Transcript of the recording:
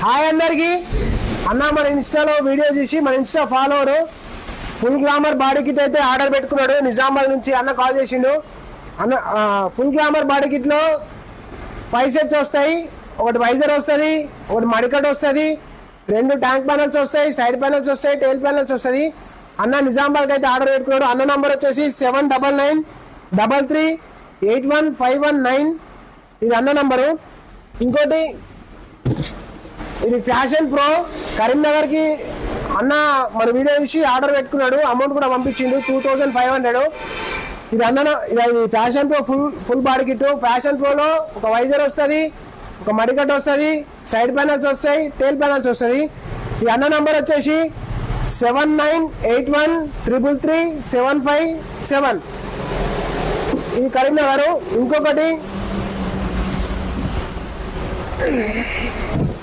Hi అందరికి అన్న, మన ఇన్స్టాలో వీడియో చూసి మన Insta follower full glamour body kit అయితే ఆర్డర్ పెట్టుకున్నాడు. నిజామాబాద్ నుంచి అన్న కాల్ చేసిండు. అన్న ఫుల్ గ్లామర్ బాడీ కిట్ లో 5 సెట్స్ వస్తాయి. ఒకటి వైజర్ వస్తుంది, ఒకటి మడికట్ వస్తుంది, 2 ట్యాంక్ ప్యానల్స్ వస్తాయి, సైడ్ ప్యానల్స్ వస్తాయి, టైల్ ప్యానల్స్ వస్తుంది. అన్న నిజామాబాద్ అయితే ఆర్డర్ పెట్టుకున్నాడు. అన్న నంబర్ వచ్చేసి 7993381519. ఇది అన్న నంబరు. ఇంకోటి ఇది ఫ్యాషన్ ప్రో కరీంనగర్ కి అన్న మన వీడియో చూసి ఆర్డర్ పెట్టుకున్నాడు. అమౌంట్ కూడా పంపించిండు 2500. ఇది అన్న ఇది Passion Pro full body kit. Passion ప్రోలో ఒక వైజర్ వస్తుంది, ఒక మడికట్ వస్తుంది, సైడ్ ప్యానల్స్ వస్తాయి, టైల్ ప్యానల్స్ వస్తుంది. ఈ అన్న నంబర్ వచ్చేసి 7981333757. ఇది కరీంనగర్. ఇంకొకటి